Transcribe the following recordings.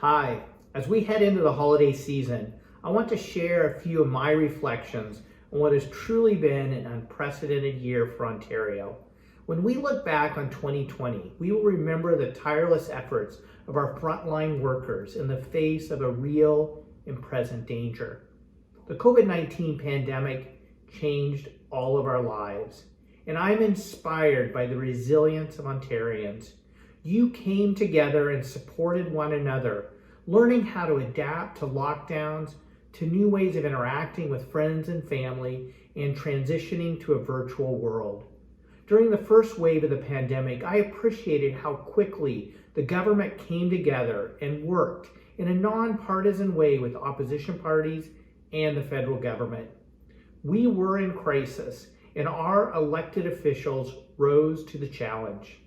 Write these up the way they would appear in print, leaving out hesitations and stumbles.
Hi, as we head into the holiday season, I want to share a few of my reflections on what has truly been an unprecedented year for Ontario. When we look back on 2020, we will remember the tireless efforts of our frontline workers in the face of a real and present danger. The COVID-19 pandemic changed all of our lives, and I'm inspired by the resilience of Ontarians. You came together and supported one another, learning how to adapt to lockdowns, to new ways of interacting with friends and family, and transitioning to a virtual world. During the first wave of the pandemic, I appreciated how quickly the government came together and worked in a nonpartisan way with opposition parties and the federal government. We were in crisis, and our elected officials rose to the challenge.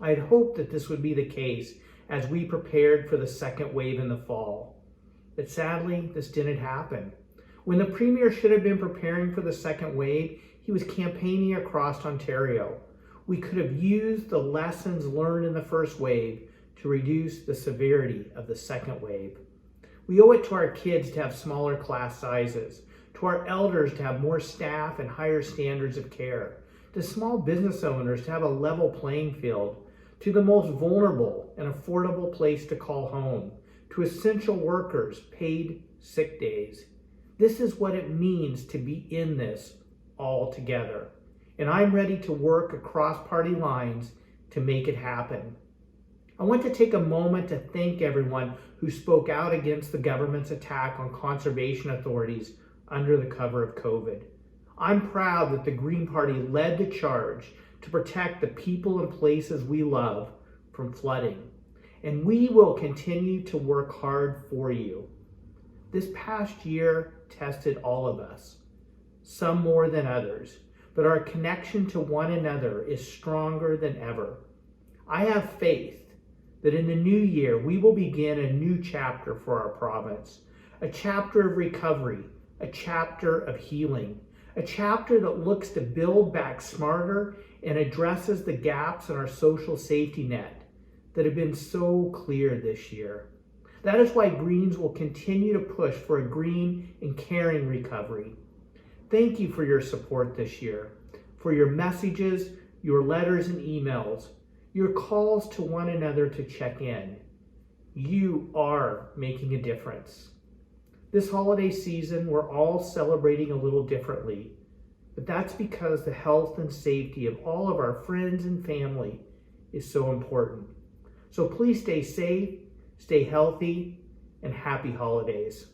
I had hoped that this would be the case as we prepared for the second wave in the fall. But sadly, this didn't happen. When the Premier should have been preparing for the second wave, he was campaigning across Ontario. We could have used the lessons learned in the first wave to reduce the severity of the second wave. We owe it to our kids to have smaller class sizes, to our elders to have more staff and higher standards of care, to small business owners to have a level playing field, to the most vulnerable an affordable place to call home, to essential workers paid sick days. This is what it means to be in this all together. And I'm ready to work across party lines to make it happen. I want to take a moment to thank everyone who spoke out against the government's attack on conservation authorities under the cover of COVID. I'm proud that the Green Party led the charge to protect the people and places we love from flooding. And we will continue to work hard for you. This past year tested all of us, some more than others, but our connection to one another is stronger than ever. I have faith that in the new year, we will begin a new chapter for our province, a chapter of recovery, a chapter of healing, a chapter that looks to build back smarter and addresses the gaps in our social safety net that have been so clear this year. That is why Greens will continue to push for a green and caring recovery. Thank you for your support this year, for your messages, your letters and emails, your calls to one another to check in. You are making a difference. This holiday season, we're all celebrating a little differently, but that's because the health and safety of all of our friends and family is so important. So please stay safe, stay healthy, and happy holidays.